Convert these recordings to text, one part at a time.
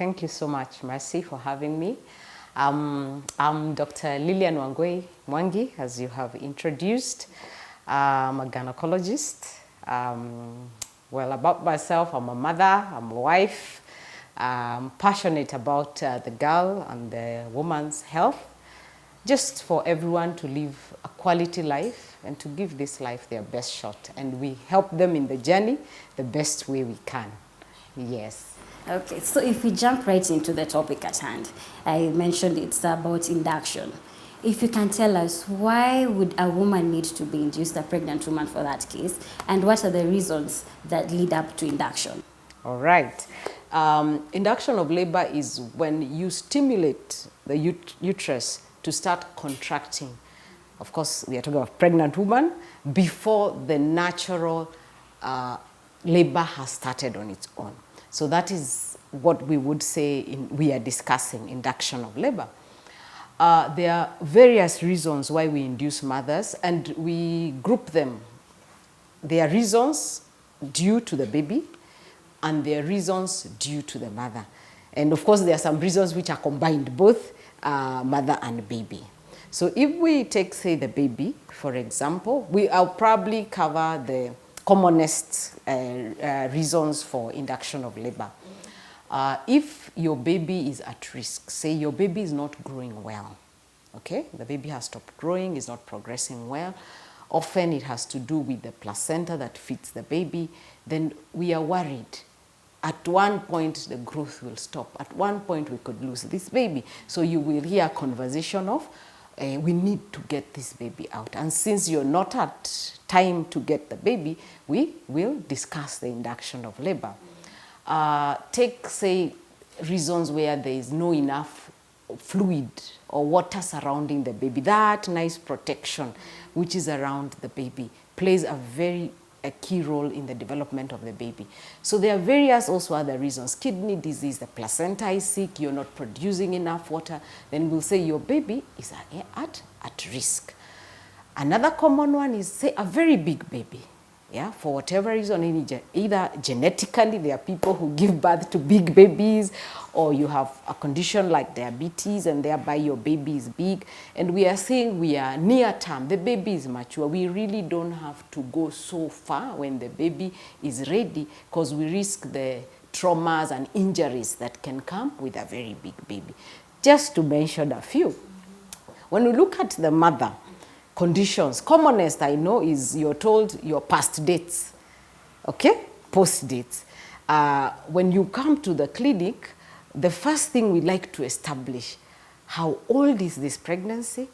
Thank you so much, Mercy, for having me. I'm Dr. Lilian Wangui, as you have introduced. I'm a gynecologist. Well, about myself, I'm a mother, I'm a wife. I'm passionate about the girl and the woman's health, just for everyone to live a quality life and to give this life their best shot. And we help them in the journey the best way we can. Yes. Okay, so if we jump right into the topic at hand, I mentioned it's about induction. If you can tell us, why would a woman need to be induced, a pregnant woman for that case, and what are the reasons that lead up to induction? All right. Induction of labor is when you stimulate the uterus to start contracting. Of course, we are talking of pregnant woman before the natural labor has started on its own. So that is what we would say we are discussing, induction of labor. There are various reasons why we induce mothers, and we group them. There are reasons due to the baby, and there are reasons due to the mother. And of course, there are some reasons which are combined, both mother and baby. So if we take, say, the baby, for example, I'll probably cover the commonest reasons for induction of labor. If your baby is at risk, say your baby is not growing well, okay? The baby has stopped growing, is not progressing well. Often it has to do with the placenta that feeds the baby. Then we are worried. At one point, the growth will stop. At one point, we could lose this baby. So you will hear a conversation of, we need to get this baby out. And since you're not at time to get the baby, we will discuss the induction of labor. Take, say, reasons where there is no enough fluid or water surrounding the baby. That nice protection which is around the baby plays a key role in the development of the baby. So there are various also other reasons. Kidney disease, the placenta is sick, you're not producing enough water, then we'll say your baby is at risk. Another common one is, say, a very big baby. Yeah, for whatever reason, either genetically, there are people who give birth to big babies, or you have a condition like diabetes and thereby your baby is big. And we are saying we are near term, the baby is mature. We really don't have to go so far when the baby is ready, because we risk the traumas and injuries that can come with a very big baby. Just to mention a few. When we look at the mother, conditions, commonest I know is you're told your past dates, okay, post dates. When you come to the clinic, the first thing we like to establish, how old is this pregnancy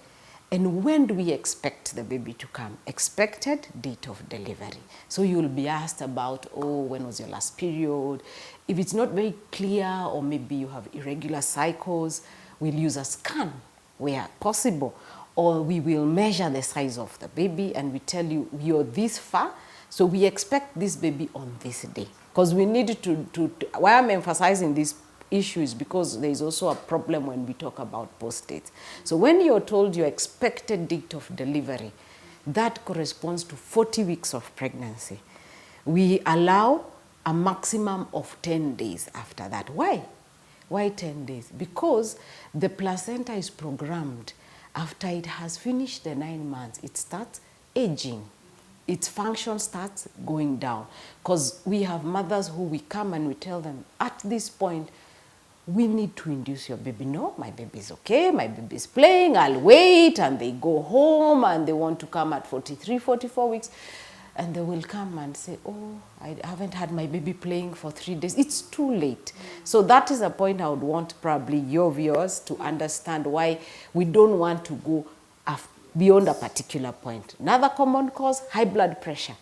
and when do we expect the baby to come? Expected date of delivery. So you'll be asked about, oh, when was your last period? If it's not very clear, or maybe you have irregular cycles, we'll use a scan where possible. Or we will measure the size of the baby and we tell you, you're this far, so we expect this baby on this day. Because we need why I'm emphasizing this issue is because there is also a problem when we talk about post dates. So when you're told your expected date of delivery, that corresponds to 40 weeks of pregnancy. We allow a maximum of 10 days after that. Why? Why 10 days? Because the placenta is programmed. After it has finished the 9 months, it starts aging. Its function starts going down. Because we have mothers who we come and we tell them, at this point, we need to induce your baby. No, my baby is okay, my baby is playing, I'll wait. And they go home and they want to come at 43, 44 weeks. And they will come and say, oh, I haven't had my baby playing for 3 days. It's too late. So that is a point I would want probably your viewers to understand why we don't want to go beyond a particular point. Another common cause, high blood pressure.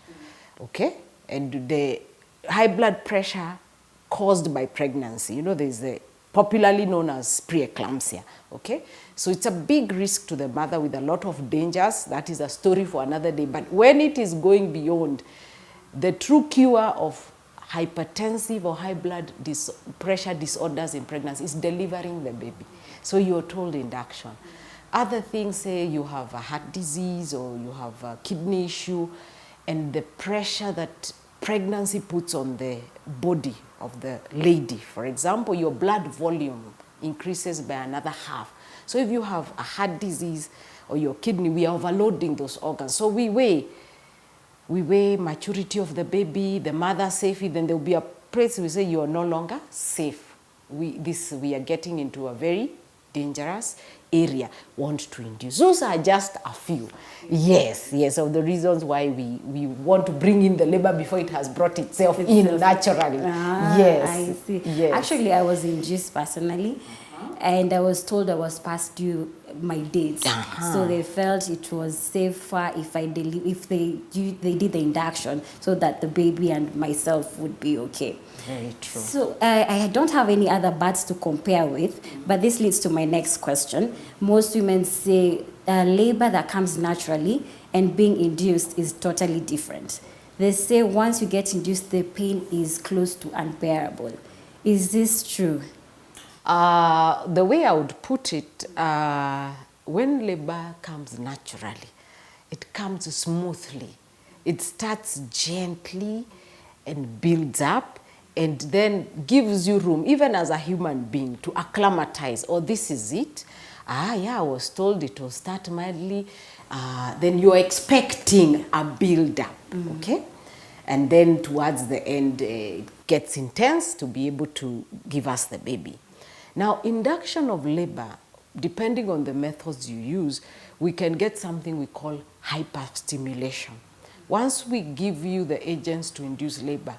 Okay? And the high blood pressure caused by pregnancy. You know, there's the popularly known as preeclampsia. Okay? So it's a big risk to the mother with a lot of dangers. That is a story for another day. But when it is going beyond, the true cure of hypertensive or high blood pressure disorders in pregnancy is delivering the baby. So you're told induction. Other things, say you have a heart disease or you have a kidney issue, and the pressure that pregnancy puts on the body of the lady. For example, your blood volume increases by another half. So if you have a heart disease or your kidney, we are overloading those organs. So we weigh maturity of the baby, the mother safety, then there will be a place we say you are no longer safe. We are getting into a very dangerous area. Want to induce. Those are just a few. Yes, of the reasons why we want to bring in the labor before it has brought itself in naturally. Yes. I see. Yes. Actually, I was induced personally, and I was told I was past due my dates. So they felt it was safer if they did the induction, so that the baby and myself would be okay. Very true. So I don't have any other births to compare with, but this leads to my next question. Most women say labor that comes naturally and being induced is totally different. They say once you get induced, the pain is close to unbearable. Is this true? The way I would put it, when labor comes naturally, it comes smoothly. It starts gently and builds up, and then gives you room, even as a human being, to acclimatize. Oh, this is it. I was told it will start mildly. Then you're expecting a build-up, okay? And then towards the end, it gets intense to be able to give us the baby. Now, induction of labor, depending on the methods you use, we can get something we call hyperstimulation. Once we give you the agents to induce labor,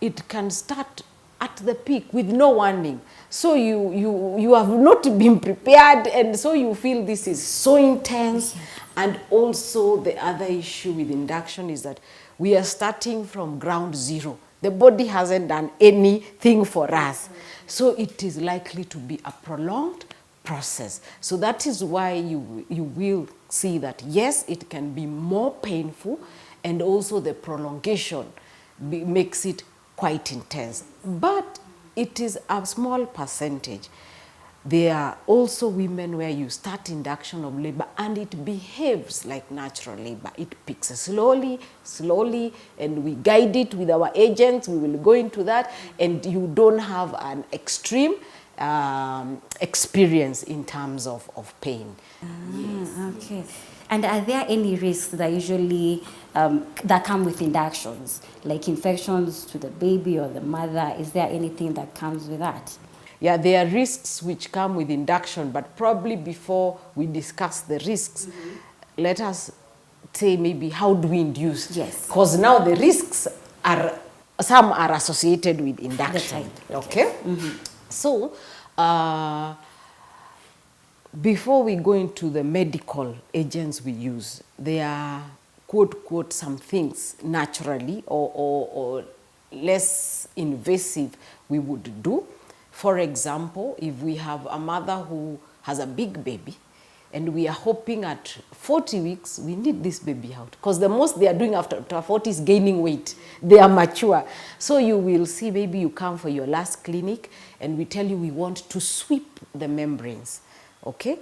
it can start at the peak with no warning. So you have not been prepared, and so you feel this is so intense. And also the other issue with induction is that we are starting from ground zero. The body hasn't done anything for us. So it is likely to be a prolonged process. So that is why you will see that, yes, it can be more painful, and also the prolongation makes it quite intense. But it is a small percentage. There are also women where you start induction of labor and it behaves like natural labor. It picks slowly, and we guide it with our agents. We will go into that, and you don't have an extreme experience in terms of pain. Yes. Okay. And are there any risks that usually that come with inductions, like infections to the baby or the mother? Is there anything that comes with that? Yeah, there are risks which come with induction, but probably before we discuss the risks, let us say maybe how do we induce? Yes. Because now the risks some are associated with induction. Okay? So, before we go into the medical agents we use, there are, quote, some things naturally or less invasive we would do. For example, if we have a mother who has a big baby and we are hoping at 40 weeks, we need this baby out. Because the most they are doing after 40 is gaining weight. They are mature. So you will see, maybe you come for your last clinic and we tell you we want to sweep the membranes. Okay?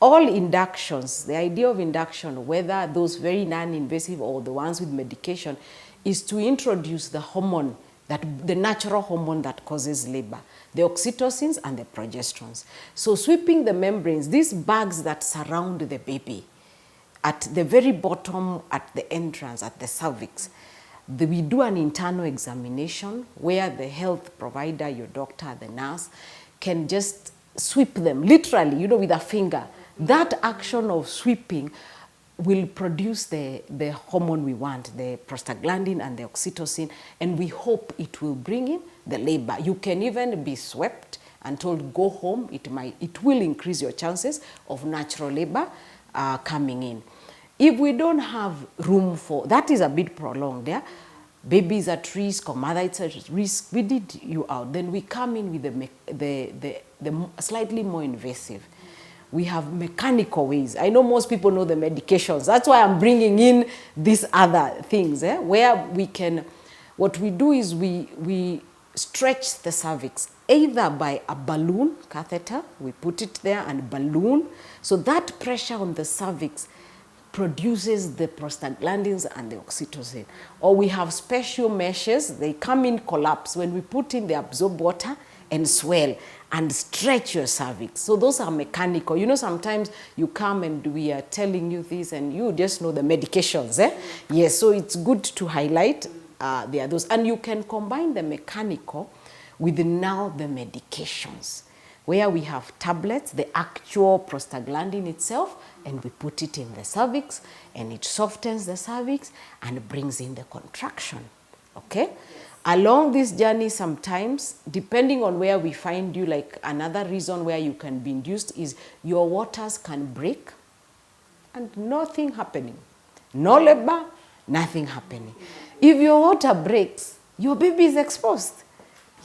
All inductions, the idea of induction, whether those very non-invasive or the ones with medication, is to introduce the hormone, the natural hormone that causes labor, the oxytocins and the progesterones. So sweeping the membranes, these bags that surround the baby, at the very bottom, at the entrance, at the cervix, we do an internal examination where the health provider, your doctor, the nurse, can just sweep them, literally, with a finger. That action of sweeping will produce the hormone we want, the prostaglandin and the oxytocin, and we hope it will bring in the labor. You can even be swept and told go home. It will increase your chances of natural labor coming in. If we don't have room for, that is a bit prolonged, yeah? Baby is at risk or mother is at risk, we did you out. Then we come in with the slightly more invasive. We have mechanical ways. I know most people know the medications. That's why I'm bringing in these other things, where we can, what we do is we stretch the cervix, either by a balloon catheter, we put it there and balloon, so that pressure on the cervix produces the prostaglandins and the oxytocin. Or we have special meshes, they come in collapse. When we put in, they absorb water and swell and stretch your cervix. So those are mechanical. You know, sometimes you come and we are telling you this and you just know the medications. Yes, so it's good to highlight the others. And you can combine the mechanical with now the medications, where we have tablets, the actual prostaglandin itself, and we put it in the cervix, and it softens the cervix and brings in the contraction, okay? Along this journey, sometimes, depending on where we find you, like another reason where you can be induced is your waters can break and nothing happening. No labor, nothing happening. If your water breaks, your baby is exposed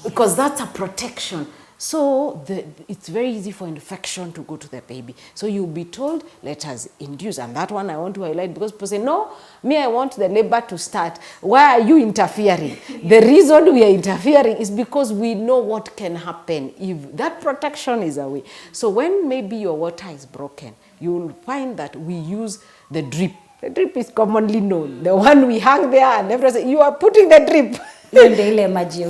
because that's a protection. So it's very easy for infection to go to the baby. So you'll be told, let us induce. And that one I want to highlight because people say, no, me, I want the labor to start. Why are you interfering? The reason we are interfering is because we know what can happen if that protection is away. So when maybe your water is broken, you'll find that we use the drip. The drip is commonly known. The one we hang there and everyone says, you are putting the drip. Maji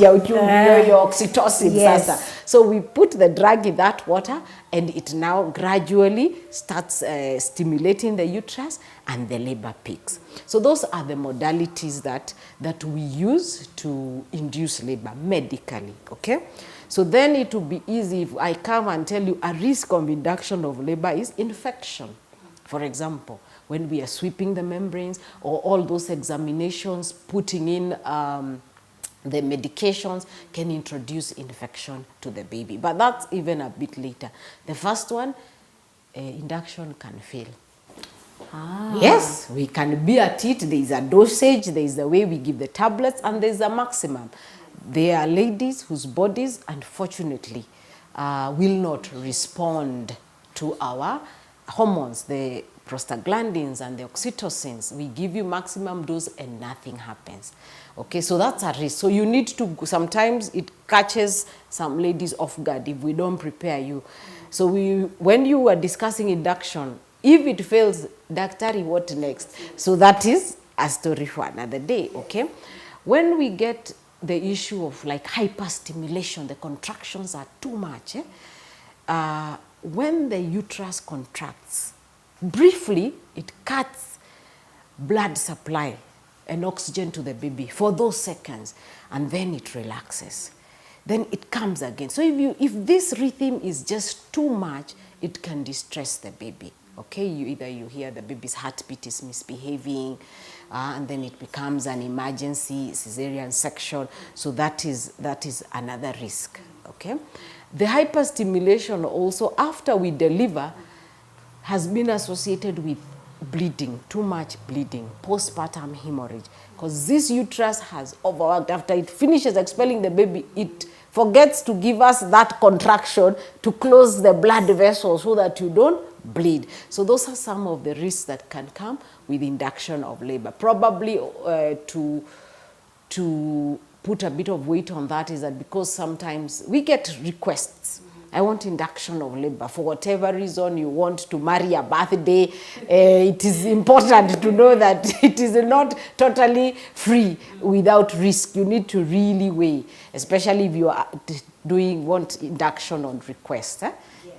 ya uchungu, your oxytocin. Yes. Sasa. So we put the drug in that water and it now gradually starts stimulating the uterus and the labor peaks. So those are the modalities that we use to induce labor medically, okay? So then it will be easy if I come and tell you a risk of induction of labor is infection. For example, when we are sweeping the membranes or all those examinations, putting in the medications can introduce infection to the baby. But that's even a bit later. The first one, induction can fail. Yes, we can be at it. There is a dosage, there is the way we give the tablets, and there is a maximum. There are ladies whose bodies, unfortunately, will not respond to our hormones, the prostaglandins and the oxytocins. We give you maximum dose and nothing happens. Okay, so that's a risk. So you need to, sometimes it catches some ladies off guard if we don't prepare you. So when you are discussing induction, if it fails, daktari, what next? So that is a story for another day, okay? When we get the issue of like hyperstimulation, the contractions are too much, when the uterus contracts, briefly, it cuts blood supply and oxygen to the baby for those seconds, and then it relaxes. Then it comes again. So if this rhythm is just too much, it can distress the baby. Okay, you hear the baby's heartbeat is misbehaving, and then it becomes an emergency cesarean section. So that is another risk. Okay, the hyperstimulation also after we deliver has been associated with bleeding, too much bleeding, postpartum hemorrhage, because this uterus has overworked. After it finishes expelling the baby, it forgets to give us that contraction to close the blood vessels so that you don't bleed. So those are some of the risks that can come with induction of labor. Probably to put a bit of weight on that is that because sometimes we get requests, I want induction of labor. For whatever reason you want to marry a birthday, it is important to know that it is not totally free without risk. You need to really weigh, especially if you are want induction on request.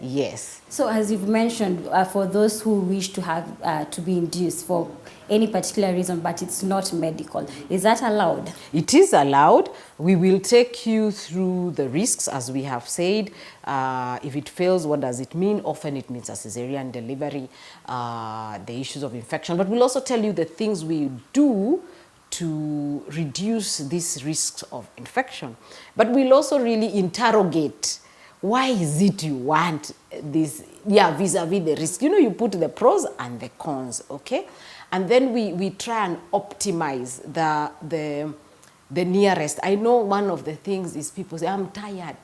Yes. So as you've mentioned, for those who wish to have to be induced for any particular reason, but it's not medical, is that allowed? It is allowed. We will take you through the risks, as we have said. If it fails, what does it mean? Often it means a cesarean delivery, the issues of infection. But we'll also tell you the things we do to reduce these risks of infection. But we'll also really interrogate, why is it you want this? Yeah, vis-a-vis the risk. You know, you put the pros and the cons, okay? And then we try and optimize the nearest. I know one of the things is people say, I'm tired.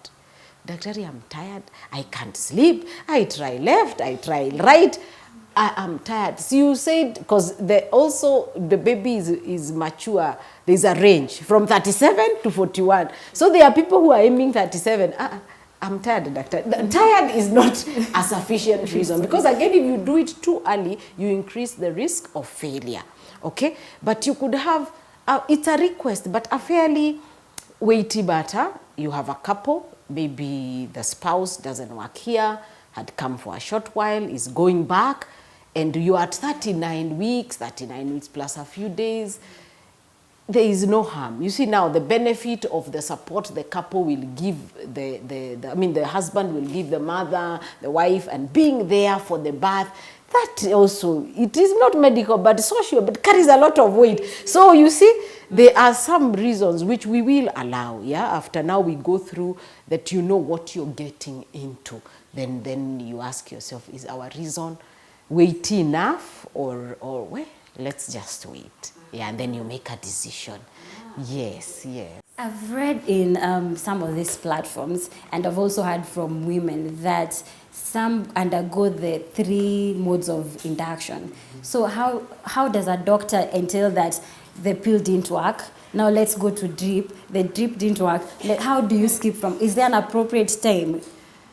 Daktari, I'm tired. I can't sleep. I try left, I try right. I'm tired. So you said, because also the baby is mature, there's a range from 37 to 41. So there are people who are aiming 37. I'm tired, doctor. Tired is not a sufficient reason, because again, if you do it too early, you increase the risk of failure. Okay, but you could have, it's a request, but a fairly weighty matter. You have a couple, maybe the spouse doesn't work here, had come for a short while, is going back, and you're at 39 weeks plus a few days. There is no harm. You see now the benefit of the support the couple will give the husband will give the mother, the wife, and being there for the birth. That also, it is not medical but social, but carries a lot of weight. So you see, there are some reasons which we will allow, yeah, after now we go through that, you know what you're getting into. Then you ask yourself, is our reason weighty enough, or well, let's just wait. Yeah, and then you make a decision. Yes, yes. I've read in some of these platforms, and I've also heard from women that some undergo the 3 modes of induction. So how does a doctor entail that the pill didn't work? Now let's go to drip. The drip didn't work. How do you skip from? Is there an appropriate time?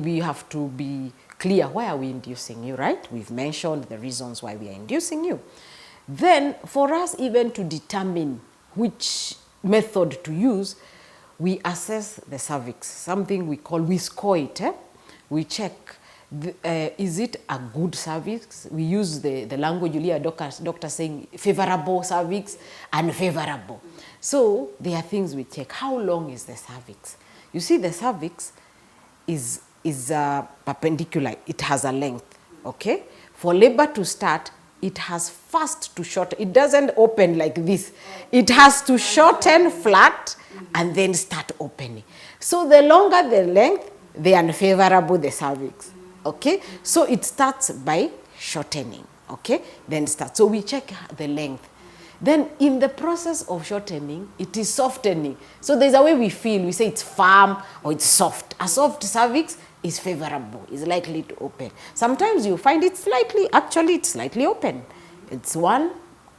We have to be clear, why are we inducing you, right? We've mentioned the reasons why we are inducing you. Then, for us even to determine which method to use, we assess the cervix, something we score it. We check, is it a good cervix? We use the language you hear doctor saying favorable cervix, unfavorable. So, there are things we check. How long is the cervix? You see, the cervix is perpendicular. It has a length, okay? For labor to start, it has first to shorten. It doesn't open like this. It has to shorten flat and then start opening. So the longer the length, the unfavorable the cervix. Okay? So it starts by shortening. Okay? Then start. So we check the length. Then in the process of shortening, it is softening. So there's a way we feel. We say it's firm or it's soft. A soft cervix is favorable, is likely to open. Sometimes you find it's slightly open. It's 1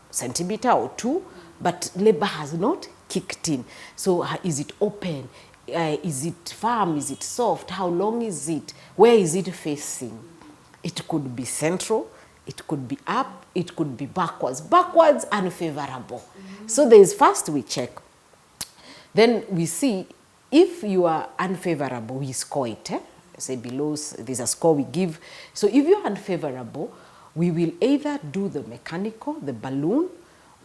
centimeter or 2, but labor has not kicked in. So is it open? Is it firm? Is it soft? How long is it? Where is it facing? It could be central, it could be up, it could be backwards. Backwards, unfavorable. So there is first we check. Then we see if you are unfavorable, we score it. Say below, there's a score we give. So if you're unfavorable, we will either do the mechanical, the balloon,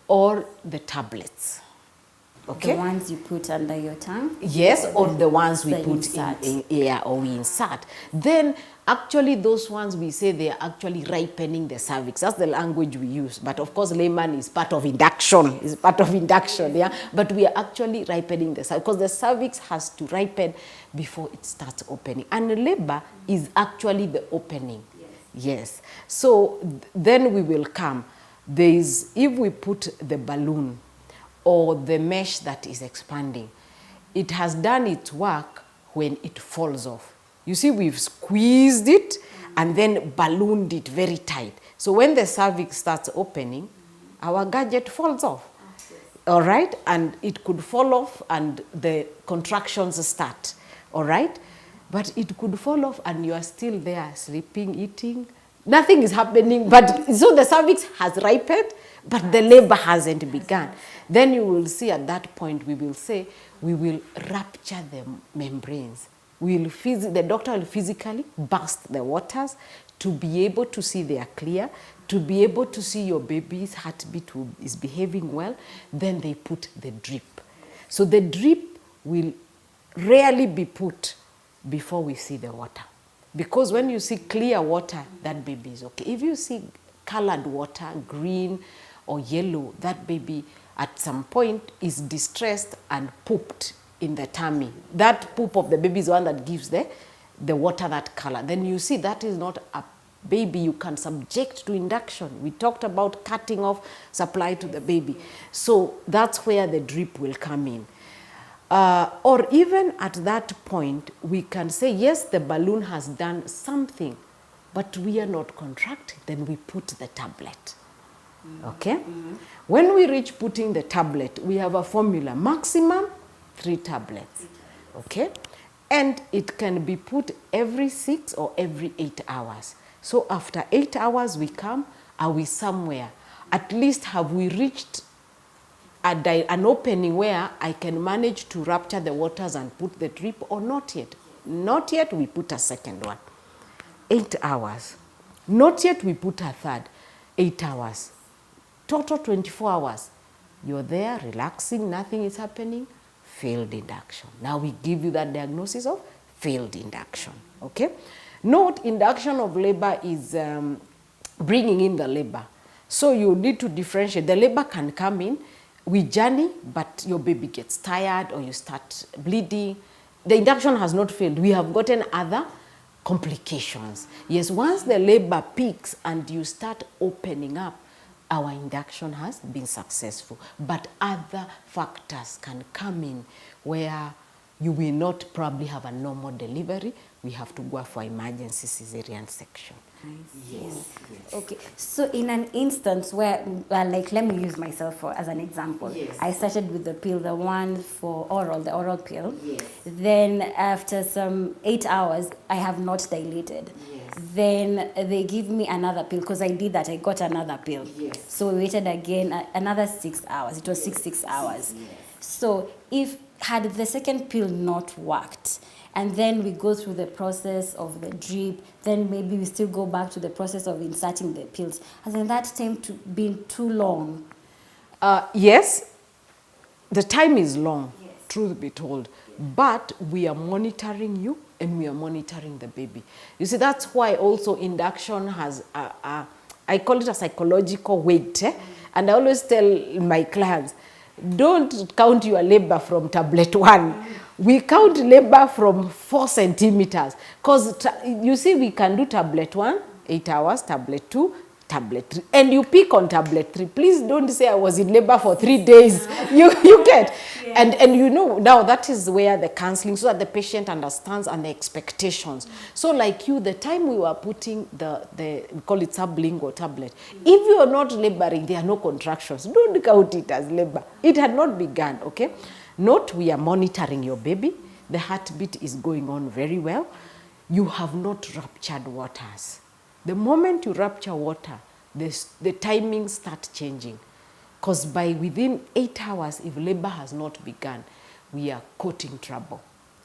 or the tablets. Okay? The ones you put under your tongue? Yes, or the ones we put in air or we insert. Then actually those ones we say they are actually ripening the cervix. That's the language we use. But of course layman is part of induction. Yeah. But we are actually ripening the cervix because the cervix has to ripen before it starts opening. And labor is actually the opening. Yes. So then we will come. If we put the balloon or the mesh that is expanding, it has done its work when it falls off. You see, we've squeezed it and then ballooned it very tight. So when the cervix starts opening, our gadget falls off. All right? And it could fall off and the contractions start. All right? But it could fall off and you are still there sleeping, eating. Nothing is happening. But so the cervix has ripened, but the labor hasn't begun. Then you will see at that point, we will say, we will rupture the membranes. The doctor will physically burst the waters to be able to see they are clear, to be able to see your baby's heartbeat is behaving well. Then they put the drip. So the drip will rarely be put before we see the water. Because when you see clear water, that baby is okay. If you see colored water, green or yellow, that baby at some point is distressed and pooped in the tummy. That poop of the baby is the one that gives the water that color. Then you see that is not a baby you can subject to induction. We talked about cutting off supply to the baby. So that's where the drip will come in. Or even at that point, we can say, yes, the balloon has done something, but we are not contracting. Then we put the tablet. Okay? When we reach putting the tablet, we have a formula. Maximum 3 tablets. Okay? And it can be put every 6 or every 8 hours. So after 8 hours we come, are we somewhere? At least have we reached an opening where I can manage to rupture the waters and put the drip, or not yet? Not yet, we put a second one. 8 hours. Not yet, we put a third. 8 hours. Total 24 hours. You're there, relaxing, nothing is happening. Failed induction. Now we give you that diagnosis of failed induction. Okay? Note, induction of labor is bringing in the labor. So you need to differentiate. The labor can come in, we journey, but your baby gets tired or you start bleeding. The induction has not failed. We have gotten other complications. Yes, once the labor peaks and you start opening up, our induction has been successful. But other factors can come in where you will not probably have a normal delivery. We have to go for emergency cesarean section. Yes. Okay. So in an instance where, like, let me use myself as an example. Yes. I started with the pill, the one for oral, the oral pill. Yes. Then after some 8 hours, I have not dilated. Yes. Then they give me another pill, because I did that, I got another pill. Yes. So we waited again, another 6 hours. It was 6 hours. Yes. So had the second pill not worked, and then we go through the process of the drip, then maybe we still go back to the process of inserting the pills. Hasn't that time been too long? Yes, the time is long, Yes. truth be told. But we are monitoring you and we are monitoring the baby. You see, that's why also induction has, I call it a psychological weight. And I always tell my clients, don't count your labor from tablet 1. We count labor from 4 centimeters. Because you see, we can do tablet 1, 8 hours, tablet 2, tablet 3. And you pick on tablet 3. Please don't say I was in labor for 3 days. You get. Yeah. And you know, now that is where the counseling, so that the patient understands and the expectations. So like you, the time we were putting we call it sublingual tablet, if you are not laboring, there are no contractions. Don't count it as labor. It had not begun, okay? Note, we are monitoring your baby. The heartbeat is going on very well. You have not ruptured waters. The moment you rupture water, the timings start changing. Because by within 8 hours, if labor has not begun, we are caught in trouble.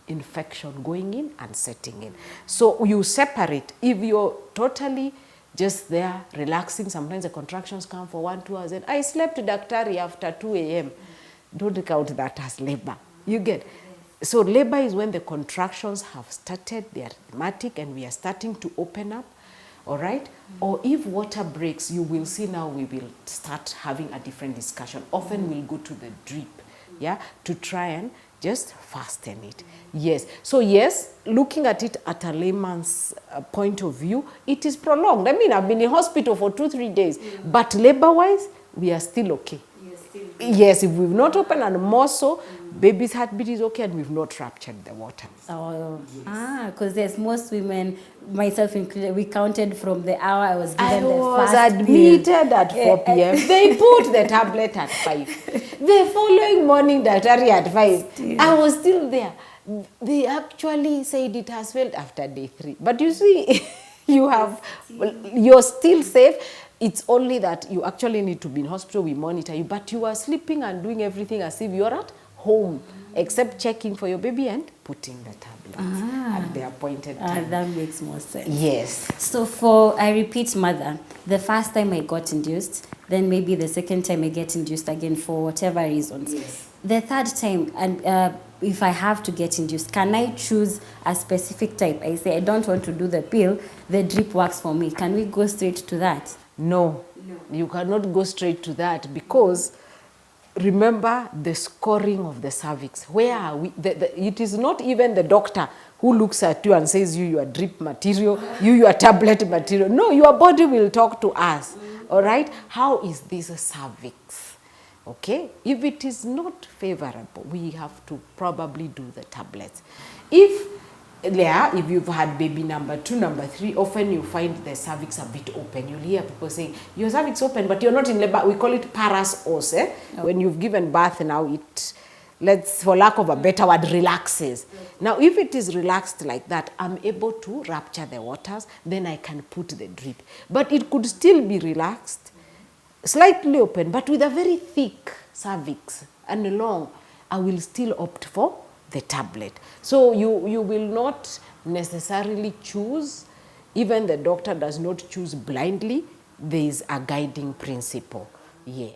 Infection going in and setting in. So you separate. If you're totally just there, relaxing, sometimes the contractions come for 1-2 hours, and I slept daktari after 2 a.m. Don't count that as labor. You get. So labor is when the contractions have started, they are rheumatic, and we are starting to open up. All right? Or if water breaks, you will see now we will start having a different discussion. Often we'll go to the drip, yeah, to try and just fasten it. Yes. So yes, looking at it at a layman's point of view, it is prolonged. I mean, I've been in hospital for 2-3 days, but labor-wise, we are still okay. Yes, if we've not opened and more so, baby's heartbeat is okay and we've not ruptured the water. Oh, yes. Because there's most women, myself included, we counted from the hour I was given the first admitted at 4 p.m. They put the tablet at 5. The following morning, daktari at 5. I was still there. They actually said it has failed after day 3. But you see, you're still safe. It's only that you actually need to be in hospital, we monitor you, but you are sleeping and doing everything as if you're at home, except checking for your baby and putting the tablets at the appointed time. That makes more sense. Yes. So I repeat, mother, the first time I got induced, then maybe the second time I get induced again for whatever reasons. Yes. The third time, and if I have to get induced, can I choose a specific type? I say I don't want to do the pill, the drip works for me. Can we go straight to that? No, you cannot go straight to that, because remember the scoring of the cervix. Where are we? It is not even the doctor who looks at you and says you are drip material, you are tablet material. No, your body will talk to us. All right? How is this a cervix? Okay? If it is not favorable, we have to probably do the tablets. If you've had baby number 2, number 3, often you find the cervix a bit open. You'll hear people saying, your cervix open, but you're not in labor. We call it parasose. Okay. When you've given birth now, let's, for lack of a better word, relaxes. Now, if it is relaxed like that, I'm able to rupture the waters, then I can put the drip. But it could still be relaxed, slightly open, but with a very thick cervix and long, I will still opt for the tablet. So you will not necessarily choose, even the doctor does not choose blindly, there is a guiding principle. Yes.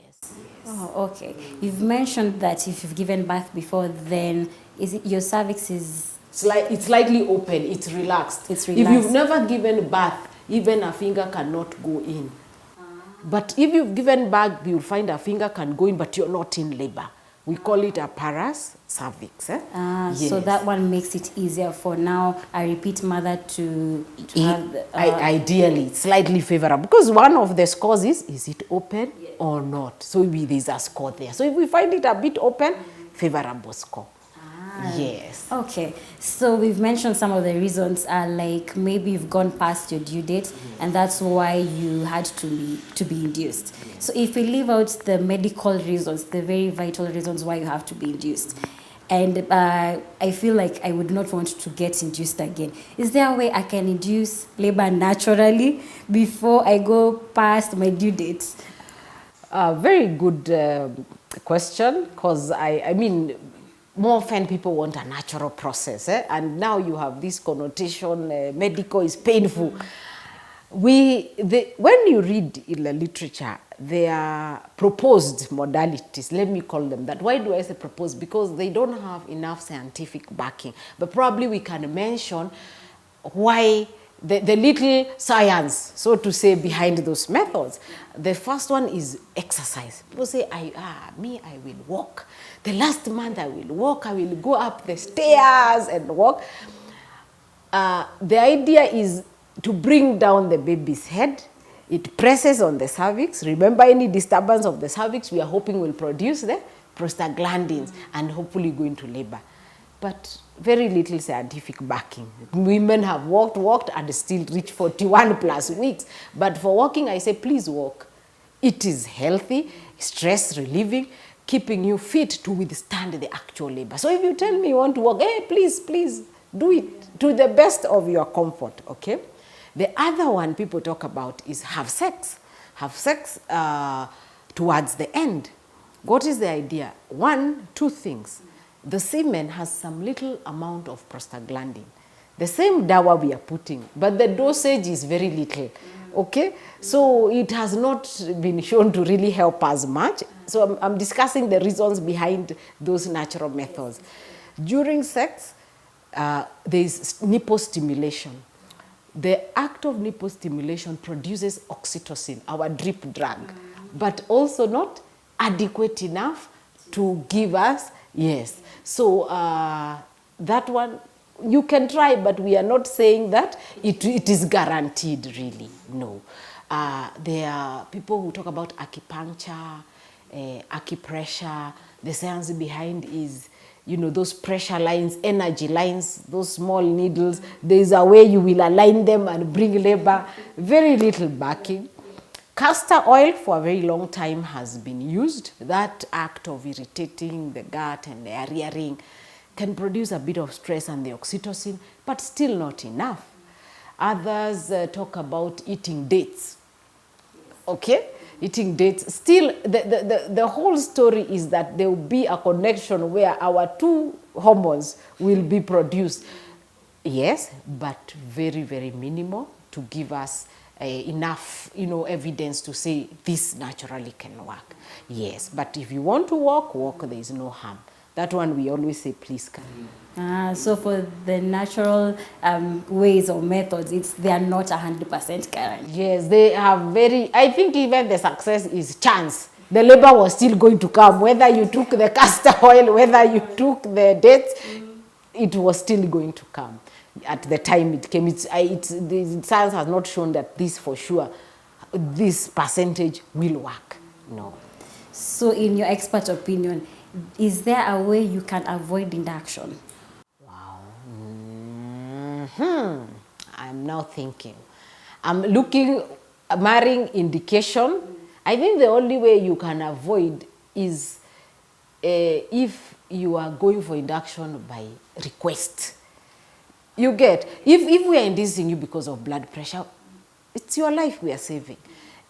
Oh, okay. You've mentioned that if you've given birth before, then your cervix is... It's slightly open, it's relaxed. It's relaxed. If you've never given birth, even a finger cannot go in. But if you've given birth, you'll find a finger can go in, but you're not in labor. We call it a parous cervix. Yes. So that one makes it easier for now a repeat mother to have... ideally, slightly favorable. Because one of the scores is it open or not? So there's a score there. So if we find it a bit open, favorable score. Yes. Okay, so we've mentioned some of the reasons are like maybe you've gone past your due date and that's why you had to be induced. So if we leave out the medical reasons, the very vital reasons why you have to be induced, and I feel like I would not want to get induced again, is there a way I can induce labor naturally before I go past my due date? Very good question, because I mean, more often people want a natural process, and now you have this connotation, medical is painful. When you read in the literature, there are proposed modalities, let me call them that. Why do I say proposed? Because they don't have enough scientific backing. But probably we can mention why the little science, so to say, behind those methods. The first one is exercise. People say, I will walk. The last month I will walk, I will go up the stairs and walk. The idea is to bring down the baby's head. It presses on the cervix. Remember, any disturbance of the cervix, we are hoping will produce the prostaglandins and hopefully go into labor. But very little scientific backing. Women have walked and still reach 41 plus weeks. But for walking, I say, please walk. It is healthy, stress relieving, keeping you fit to withstand the actual labor. So if you tell me you want to walk, hey, please do it to the best of your comfort, okay? The other one people talk about is have sex. Have sex towards the end. What is the idea? Two things. The semen has some little amount of prostaglandin. The same dawa we are putting, but the dosage is very little. Okay, so it has not been shown to really help us much. So I'm discussing the reasons behind those natural methods. During sex, there is nipple stimulation. The act of nipple stimulation produces oxytocin, our drip drug, but also not adequate enough to give us, yes. So that one, you can try, but we are not saying that it is guaranteed, really. No. There are people who talk about acupuncture, acupressure. The science behind is, those pressure lines, energy lines, those small needles. There is a way you will align them and bring labor. Very little backing. Castor oil for a very long time has been used. That act of irritating the gut and the area ring can produce a bit of stress and the oxytocin, but still not enough. Others talk about eating dates. Okay? Eating dates. Still, the whole story is that there will be a connection where our two hormones will be produced. Yes, but very, very minimal to give us enough, evidence to say this naturally can work. Yes, but if you want to walk, there is no harm. That one we always say, please come. So for the natural ways or methods, they are not 100% guaranteed. Yes, they have I think even the success is chance. The labor was still going to come. Whether you took the castor oil, whether you took the dates, it was still going to come. At the time it came, the science has not shown that this for sure, this percentage will work. No. So in your expert opinion, is there a way you can avoid induction? Wow. I'm now thinking. I'm looking, marrying indication. I think the only way you can avoid is if you are going for induction by request. You get, if we are inducing you because of blood pressure, it's your life we are saving.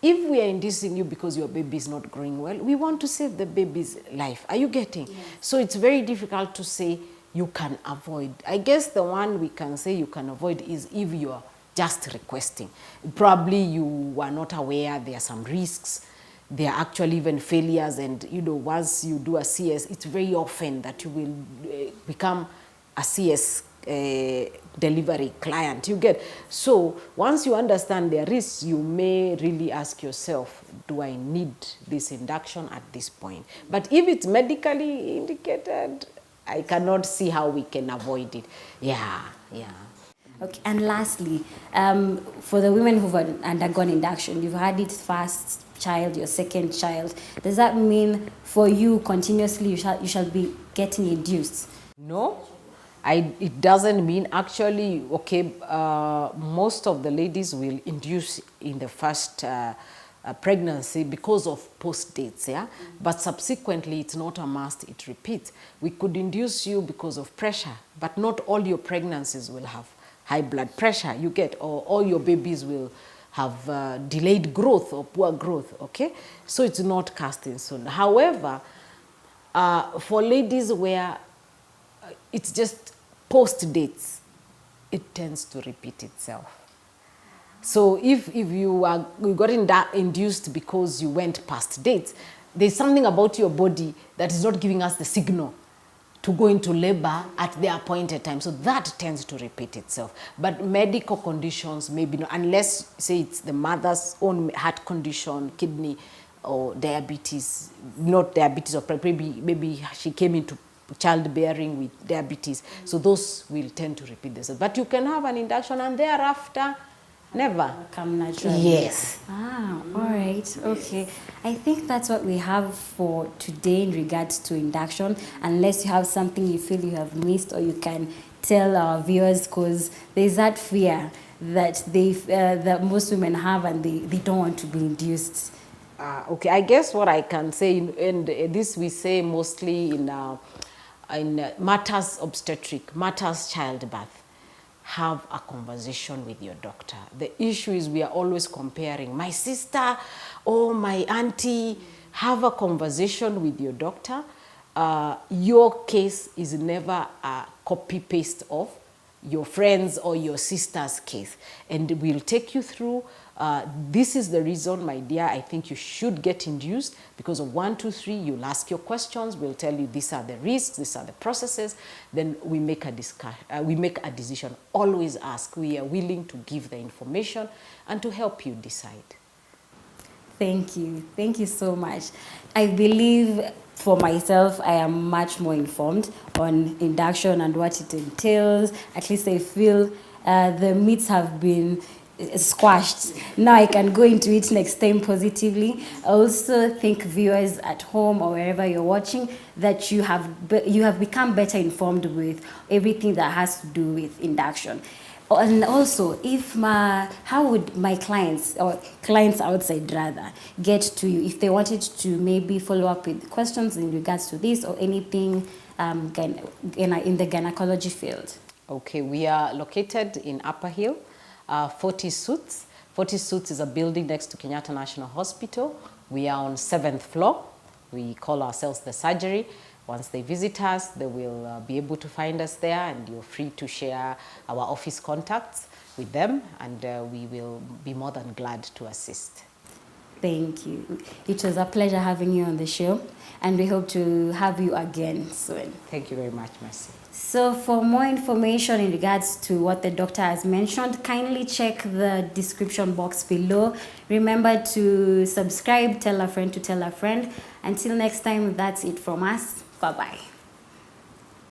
If we are inducing you because your baby is not growing well, we want to save the baby's life. Are you getting? Yes. So it's very difficult to say you can avoid. I guess the one we can say you can avoid is if you are just requesting. Probably you are not aware there are some risks. There are actually even failures, and once you do a CS, it's very often that you will become a CS delivery client. You get, so once you understand their risks, you may really ask yourself, do I need this induction at this point? But if it's medically indicated, I cannot see how we can avoid it. Yeah. Okay, and lastly, for the women who've undergone induction, you've had it first child, your second child. Does that mean for you continuously you shall be getting induced? No. It doesn't mean, actually, okay, most of the ladies will induce in the first pregnancy because of post dates, yeah? But subsequently, it's not a must, it repeats. We could induce you because of pressure, but not all your pregnancies will have high blood pressure, you get, or all your babies will have delayed growth or poor growth, okay? So it's not cast in stone. However, for ladies where it's just post dates, it tends to repeat itself. So if you got induced because you went past dates, there's something about your body that is not giving us the signal to go into labor at the appointed time. So that tends to repeat itself. But medical conditions, maybe not, unless, say, it's the mother's own heart condition, kidney, or diabetes, not diabetes, or maybe she came into childbearing with diabetes. So those will tend to repeat themselves. But you can have an induction and thereafter, never. Come naturally. Yes. Ah, all right. Okay. I think that's what we have for today in regards to induction. Unless you have something you feel you have missed, or you can tell our viewers, because there's that fear that that most women have, and they don't want to be induced. Okay. I guess what I can say, and this we say mostly in matters obstetric, matters childbirth, have a conversation with your doctor. The issue is we are always comparing my sister or my auntie. Have a conversation with your doctor. Your case is never a copy-paste of your friends or your sister's case. And we'll take you through, this is the reason, my dear, I think you should get induced because of 1, 2, 3. You'll ask your questions. We'll tell you these are the risks, these are the processes. Then we make a decision. Always ask. We are willing to give the information and to help you decide. Thank you. Thank you so much. I believe for myself, I am much more informed on induction and what it entails. At least I feel the myths have been squashed. Now I can go into it next time positively. I also think viewers at home or wherever you're watching that you have become better informed with everything that has to do with induction. And also, how would my clients, or clients outside rather, get to you if they wanted to maybe follow up with questions in regards to this or anything in the gynecology field? Okay, we are located in Upperhill, Fortis Suites. Fortis Suites is a building next to Kenyatta National Hospital. We are on 7th floor. We call ourselves the surgery. Once they visit us, they will be able to find us there, and you're free to share our office contacts with them, and we will be more than glad to assist. Thank you. It was a pleasure having you on the show, and we hope to have you again soon. Thank you very much, Mercy. So for more information in regards to what the doctor has mentioned, kindly check the description box below. Remember to subscribe, tell a friend to tell a friend. Until next time, that's it from us. Bye-bye.